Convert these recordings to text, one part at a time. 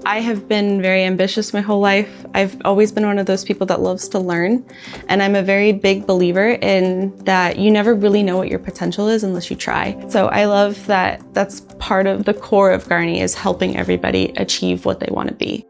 I have been very ambitious my whole life. I've always been one of those people that loves to learn. And I'm a very big believer in that you never really know what your potential is unless you try. So I love that that's part of the core of Garney, is helping everybody achieve what they want to be.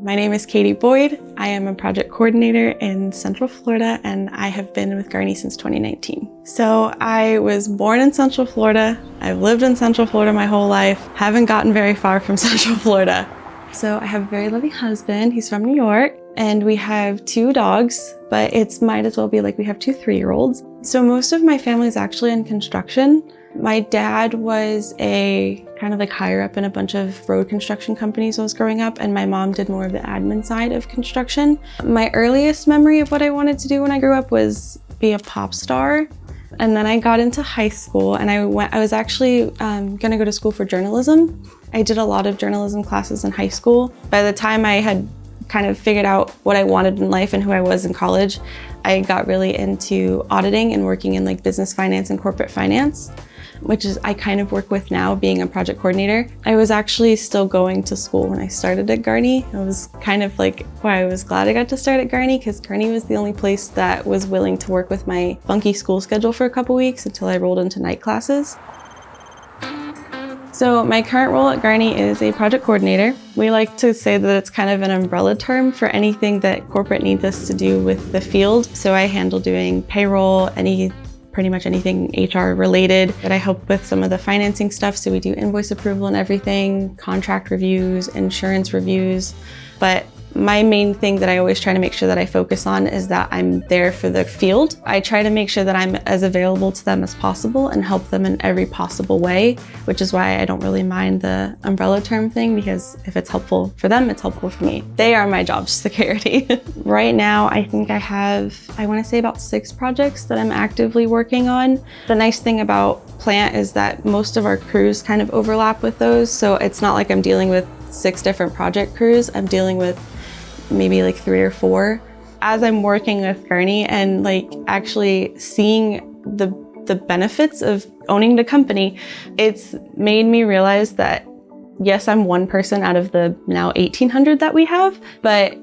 My name is Katie Boyd. I am a project coordinator in Central Florida, and I have been with Garney since 2019. So I was born in Central Florida. I've lived in Central Florida my whole life. Haven't gotten very far from Central Florida. So I have a very loving husband. He's from New York, and we have 2 dogs, but it might as well be like we have 2 3-year-olds. So most of my family is actually in construction. My dad was a kind of like higher up in a bunch of road construction companies when I was growing up, and my mom did more of the admin side of construction. My earliest memory of what I wanted to do when I grew up was be a pop star. And then I got into high school, and I was actually gonna go to school for journalism. I did a lot of journalism classes in high school. By the time I had kind of figured out what I wanted in life and who I was in college, I got really into auditing and working in like business finance and corporate finance, which is I kind of work with now, being a project coordinator. I was actually still going to school when I started at Garney. I was kind of like why I was glad I got to start at Garney, because Garney was the only place that was willing to work with my funky school schedule for a couple weeks until I rolled into night classes. So my current role at Garney is a project coordinator. We like to say that it's kind of an umbrella term for anything that corporate needs us to do with the field. So I handle doing payroll, pretty much anything HR related. But I help with some of the financing stuff. So we do invoice approval and everything, contract reviews, insurance reviews. But my main thing that I always try to make sure that I focus on is that I'm there for the field. I try to make sure that I'm as available to them as possible and help them in every possible way, which is why I don't really mind the umbrella term thing, because if it's helpful for them, it's helpful for me. They are my job security. Right now, I think I want to say about 6 projects that I'm actively working on. The nice thing about plant is that most of our crews kind of overlap with those. So it's not like I'm dealing with 6 different project crews. I'm dealing with maybe like 3 or 4. As I'm working with Garney and like actually seeing the benefits of owning the company, it's made me realize that yes, I'm one person out of the now 1,800 that we have, but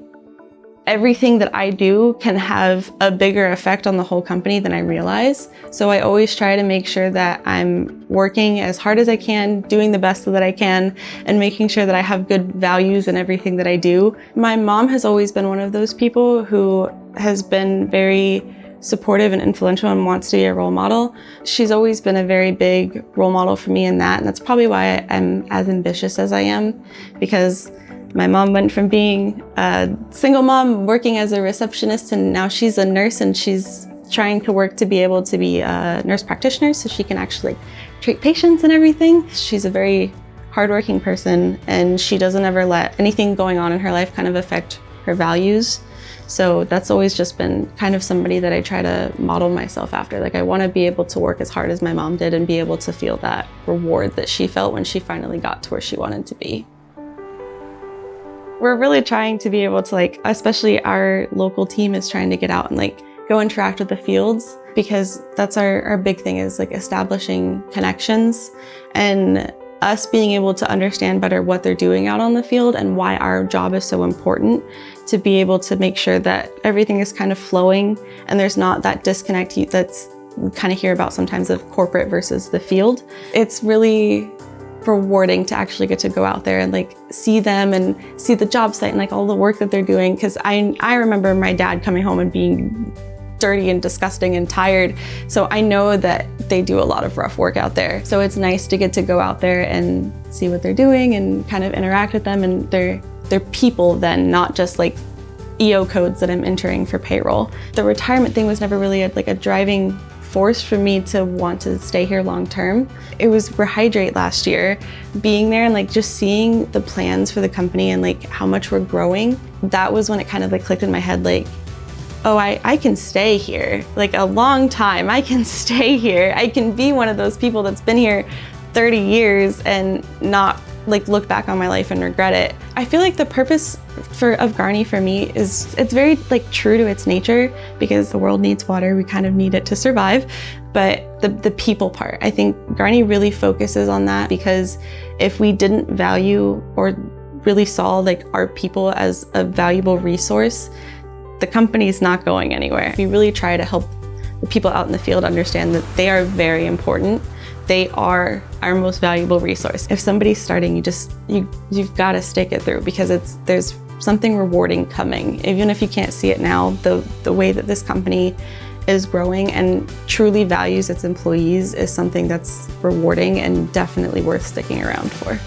everything that I do can have a bigger effect on the whole company than I realize. So I always try to make sure that I'm working as hard as I can, doing the best that I can, and making sure that I have good values in everything that I do. My mom has always been one of those people who has been very supportive and influential and wants to be a role model. She's always been a very big role model for me in that, and that's probably why I'm as ambitious as I am, because my mom went from being a single mom working as a receptionist, and now she's a nurse, and she's trying to work to be able to be a nurse practitioner so she can actually treat patients and everything. She's a very hardworking person, and she doesn't ever let anything going on in her life kind of affect her values. So that's always just been kind of somebody that I try to model myself after. Like I want to be able to work as hard as my mom did and be able to feel that reward that she felt when she finally got to where she wanted to be. We're really trying to be able to especially our local team is trying to get out and go interact with the fields, because that's our big thing, is establishing connections and us being able to understand better what they're doing out on the field and why our job is so important, to be able to make sure that everything is kind of flowing and there's not that disconnect that's we kind of hear about sometimes of corporate versus the field. It's really rewarding to actually get to go out there and see them and see the job site and all the work that they're doing, because I remember my dad coming home and being dirty and disgusting and tired, so I know that they do a lot of rough work out there. So it's nice to get to go out there and see what they're doing and kind of interact with them, and they're people then, not just EO codes that I'm entering for payroll. The retirement thing was never really a driving force for me to want to stay here long term. It was Rehydrate last year, being there and just seeing the plans for the company and how much we're growing. That was when it kind of clicked in my head, oh, I can stay here a long time. I can stay here. I can be one of those people that's been here 30 years and not like look back on my life and regret it. I feel like the purpose of Garney for me is it's very like true to its nature, because the world needs water, we kind of need it to survive. But the people part, I think Garney really focuses on that, because if we didn't value or really saw like our people as a valuable resource, the company's not going anywhere. We really try to help the people out in the field understand that they are very important. They are our most valuable resource. If somebody's starting, you've got to stick it through, because there's something rewarding coming. Even if you can't see it now, the way that this company is growing and truly values its employees is something that's rewarding and definitely worth sticking around for.